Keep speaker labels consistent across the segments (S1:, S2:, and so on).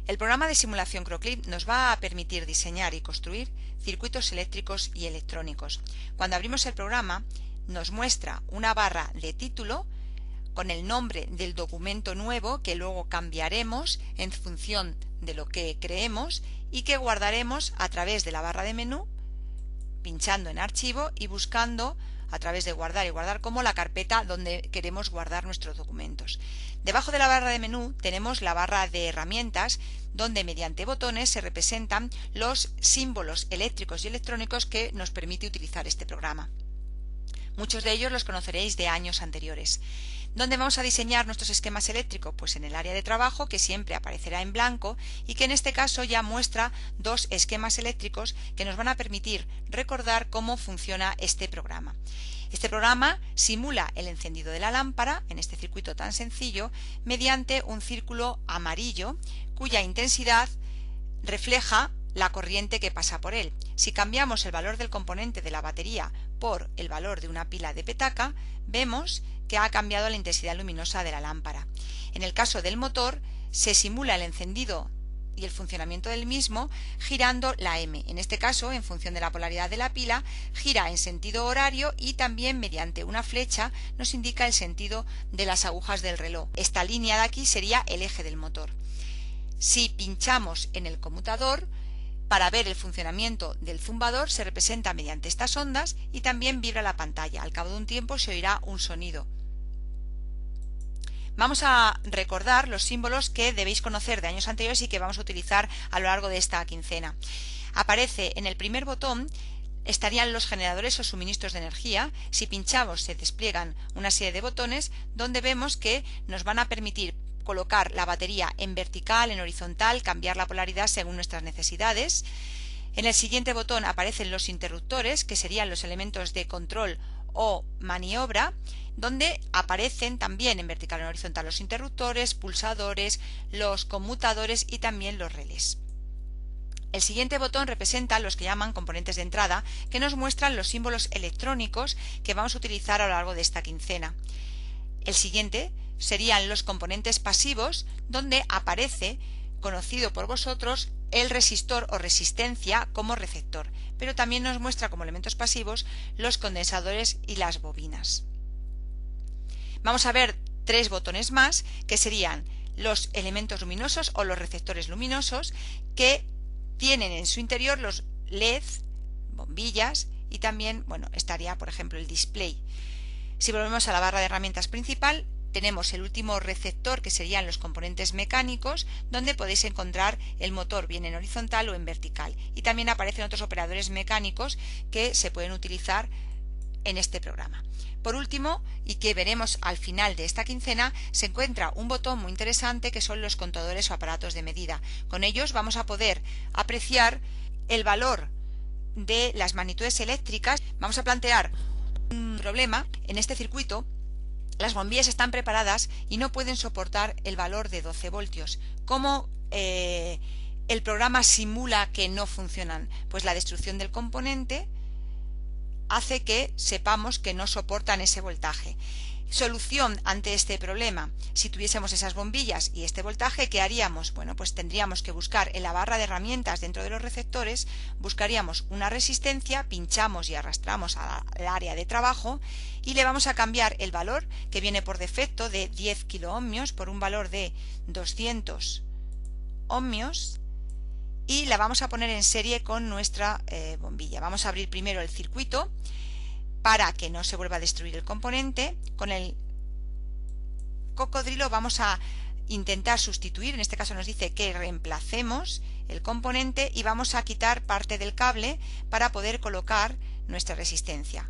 S1: El programa de simulación CroClip nos va a permitir diseñar y construir circuitos eléctricos y electrónicos. Cuando abrimos el programa nos muestra una barra de título con el nombre del documento nuevo que luego cambiaremos en función de lo que creemos y que guardaremos a través de la barra de menú, pinchando en archivo y buscando a través de guardar y guardar como la carpeta donde queremos guardar nuestros documentos. Debajo de la barra de menú tenemos la barra de herramientas donde mediante botones se representan los símbolos eléctricos y electrónicos que nos permite utilizar este programa. Muchos de ellos los conoceréis de años anteriores. ¿Dónde vamos a diseñar nuestros esquemas eléctricos? Pues en el área de trabajo, que siempre aparecerá en blanco y que en este caso ya muestra dos esquemas eléctricos que nos van a permitir recordar cómo funciona este programa. Este programa simula el encendido de la lámpara en este circuito tan sencillo mediante un círculo amarillo cuya intensidad refleja la corriente que pasa por él. Si cambiamos el valor del componente de la batería por el valor de una pila de petaca, vemos que ha cambiado la intensidad luminosa de la lámpara. En el caso del motor, se simula el encendido y el funcionamiento del mismo girando la M. En este caso, en función de la polaridad de la pila, gira en sentido horario y también mediante una flecha nos indica el sentido de las agujas del reloj. Esta línea de aquí sería el eje del motor. Si pinchamos en el conmutador, para ver el funcionamiento del zumbador se representa mediante estas ondas y también vibra la pantalla. Al cabo de un tiempo se oirá un sonido. Vamos a recordar los símbolos que debéis conocer de años anteriores y que vamos a utilizar a lo largo de esta quincena. Aparece en el primer botón, estarían los generadores o suministros de energía. Si pinchamos se despliegan una serie de botones donde vemos que nos van a permitir colocar la batería en vertical, en horizontal, cambiar la polaridad según nuestras necesidades. En el siguiente botón aparecen los interruptores, que serían los elementos de control o maniobra, donde aparecen también en vertical o en horizontal los interruptores, pulsadores, los conmutadores y también los relés. El siguiente botón representa los que llaman componentes de entrada, que nos muestran los símbolos electrónicos que vamos a utilizar a lo largo de esta quincena. El siguiente serían los componentes pasivos, donde aparece, conocido por vosotros, el resistor o resistencia como receptor, pero también nos muestra como elementos pasivos los condensadores y las bobinas. Vamos a ver tres botones más, que serían los elementos luminosos o los receptores luminosos, que tienen en su interior los LED, bombillas y también, estaría por ejemplo el display. Si volvemos a la barra de herramientas principal, tenemos el último receptor, que serían los componentes mecánicos, donde podéis encontrar el motor bien en horizontal o en vertical. Y también aparecen otros operadores mecánicos que se pueden utilizar en este programa. Por último, y que veremos al final de esta quincena, se encuentra un botón muy interesante que son los contadores o aparatos de medida. Con ellos vamos a poder apreciar el valor de las magnitudes eléctricas. Vamos a plantear un problema en este circuito. Las bombillas están preparadas y no pueden soportar el valor de 12 voltios. ¿Cómo el programa simula que no funcionan? Pues la destrucción del componente hace que sepamos que no soportan ese voltaje. Solución ante este problema: si tuviésemos esas bombillas y este voltaje, ¿qué haríamos? Bueno, pues tendríamos que buscar en la barra de herramientas dentro de los receptores, buscaríamos una resistencia, pinchamos y arrastramos al área de trabajo y le vamos a cambiar el valor que viene por defecto de 10 kiloohmios por un valor de 200 ohmios y la vamos a poner en serie con nuestra bombilla. Vamos a abrir primero el circuito para que no se vuelva a destruir el componente. Con el cocodrilo vamos a intentar sustituir, en este caso nos dice que reemplacemos el componente y vamos a quitar parte del cable para poder colocar nuestra resistencia.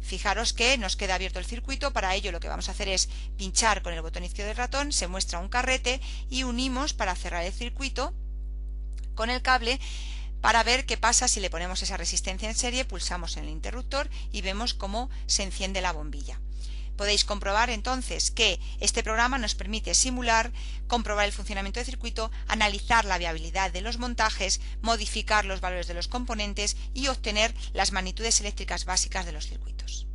S1: Fijaros que nos queda abierto el circuito. Para ello lo que vamos a hacer es pinchar con el botón izquierdo del ratón, se muestra un carrete y unimos para cerrar el circuito con el cable. Para ver qué pasa si le ponemos esa resistencia en serie, pulsamos en el interruptor y vemos cómo se enciende la bombilla. Podéis comprobar entonces que este programa nos permite simular, comprobar el funcionamiento del circuito, analizar la viabilidad de los montajes, modificar los valores de los componentes y obtener las magnitudes eléctricas básicas de los circuitos.